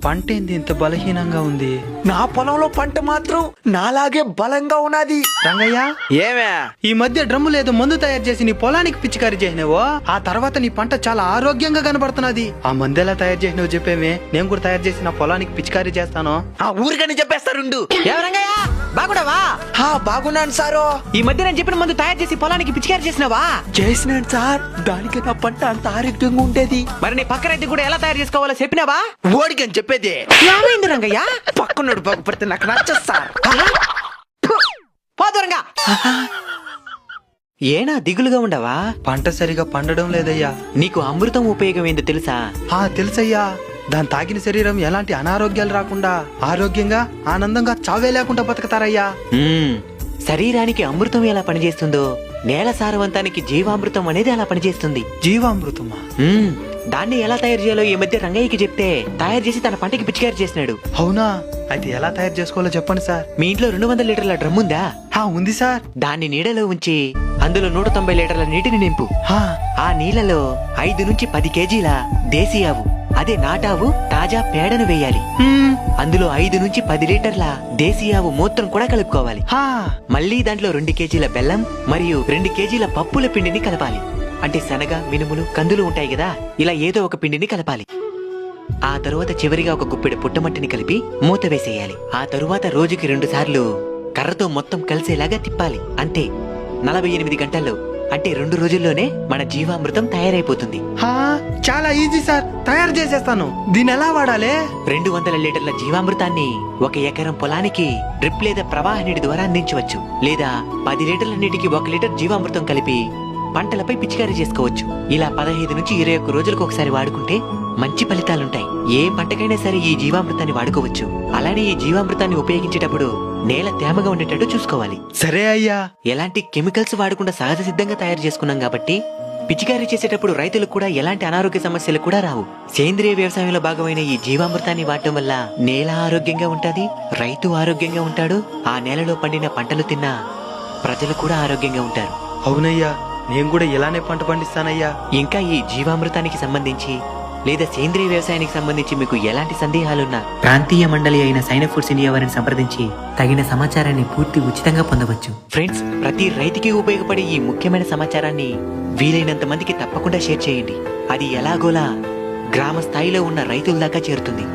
పంట ఏంది ఇంత బలహీనంగా ఉంది? నా పొలంలో పంట మాత్రం నాలాగే బలంగా ఉన్నది. రంగయ్య, ఏమే ఈ మధ్య డ్రమ్ములు ఏదో మందు తయారు చేసి నీ పొలానికి పిచికారీ చేసినావో, ఆ తర్వాత నీ పంట చాలా ఆరోగ్యంగా కనబడుతున్నది. ఆ మందు ఎలా తయారు చేసినావు చెప్పేమే, నేను కూడా తయారు చేసి నా పొలానికి పిచికారీ చేస్తాను. ఆ ఊరికని చెప్పేస్తారుండు. ఎవరంగయ్య బాగున్నావా? బాగున్నాను సారో. ఈ మధ్య నేను చెప్పిన మందు తయారు చేసి పొలానికి పిచికారి చేసినావా? చేసినాను సార్. దానికి నా పంట అంత ఆరోగ్యంగా ఉండేది. మరి నీ పక్క రైతు కూడా ఎలా తయారు చేసుకోవాలో చెప్పినావా? ఓడికని చెప్పేది. ఏమైంది రంగయ్య? పక్కనోడు బాగుపడితే నాకు నచ్చదు సార్. పోదురంగా ఏనా దిగులుగా ఉండవా? పంట సరిగా పండడం లేదయ్యా. నీకు అమృతం ఉపయోగం ఏందో తెలుసా? తెలుసయ్యా. దాని తాగిన శరీరం ఎలాంటి అనారోగ్యాలు రాకుండా ఆరోగ్యంగా ఆనందంగా చావే లేకుండా బతుకుతారయ్యా. శరీరానికి అమృతం ఎలా పనిచేస్తుందో నేల సారవంతానికి జీవామృతం అనేది అలా పనిచేస్తుంది. జీవామృతమా? దాన్ని ఎలా తయారు చేయాలో ఈ మధ్య రంగయ్యకి చెప్తే తయారు చేసి తన పంటకి పిచికారి చేసినాడు. అవునా? అయితే ఎలా తయారు చేసుకోవాలో చెప్పండి సార్. మీ ఇంట్లో 200 లీటర్ల డ్రమ్ ఉందా? ఉంది సార్. దాన్ని నీడలో ఉంచి అందులో 190 లీటర్ల నీటిని నింపు. ఆ నీళ్లలో 5 నుంచి 10 కేజీల దేశీ ఆవు, అదే నాటావు తాజా పేడను వేయాలి. అందులో 5 నుంచి 10 లీటర్ల దేశీ ఆవు మూత్రం కూడా కలుపుకోవాలి. మళ్ళీ దాంట్లో 2 కేజీల బెల్లం మరియు 2 కేజీల పప్పుల పిండిని కలపాలి. అంటే శనగ, మినుములు, కందులు ఉంటాయి కదా, ఇలా ఏదో ఒక పిండిని కలపాలి. ఆ తరువాత చివరిగా ఒక గుప్పెడు పుట్టమట్టిని కలిపి మూత వేసేయాలి. ఆ తరువాత రోజుకి 2 సార్లు కర్రతో మొత్తం కలిసేలాగా తిప్పాలి. అంతే, 48 గంటల్లో అంటే 2 రోజుల్లోనే మన జీవామృతం తయారైపోతుంది. చాలా ఈజీ సార్, తయారు చేసేస్తాను. దీన్ని ఎలా వాడాలి? 200 లీటర్ల జీవామృతాన్ని 1 ఎకరం పొలానికి డ్రిప్ లేదా ప్రవాహ నీటి ద్వారా అందించవచ్చు. లేదా 10 లీటర్ల నీటికి 1 లీటర్ జీవామృతం కలిపి పంటలపై పిచికారీ చేసుకోవచ్చు. ఇలా 15 నుంచి 21 రోజులకు ఒకసారి వాడుకుంటే మంచి ఫలితాలుంటాయి. ఏ పంటకైనా సరే ఈ జీవామృతాన్ని వాడుకోవచ్చు. అలానే ఈ జీవామృతాన్ని ఉపయోగించేటప్పుడు నేల తేమగా ఉండేటట్టు చూసుకోవాలి. సరే అయ్యా. ఎలాంటి కెమికల్స్ వాడకుండా సహజ సిద్ధంగా తయారు చేసుకున్నాం కాబట్టి పిచికారీ చేసేటప్పుడు రైతులకు కూడా ఎలాంటి అనారోగ్య సమస్యలు కూడా రావు. సేంద్రియ వ్యవసాయంలో భాగమైన ఈ జీవామృతాన్ని వాడటం వల్ల నేల ఆరోగ్యంగా ఉంటది, రైతు ఆరోగ్యంగా ఉంటాడు, ఆ నేలలో పండిన పంటలు తిన్నా ప్రజలు కూడా ఆరోగ్యంగా ఉంటారు. అవునయ్యా, నేను కూడా ఇలానే పంట పండిస్తానయ్యా. ఇంకా ఈ జీవామృతానికి సంబంధించి లేదా సేంద్రియ వ్యవసాయానికి సంబంధించి మీకు ఎలాంటి సందేహాలున్నా ప్రాంతీయ మండలి అయిన సైన్ ఫుడ్స్ ఇండియా వారిని సంప్రదించి తగిన సమాచారాన్ని పూర్తి ఉచితంగా పొందవచ్చు. ఫ్రెండ్స్, ప్రతి రైతుకి ఉపయోగపడే ఈ ముఖ్యమైన సమాచారాన్ని వీలైనంత మందికి తప్పకుండా షేర్ చేయండి. అది ఎలాగోలా గ్రామ స్థాయిలో ఉన్న రైతుల దాకా చేరుతుంది.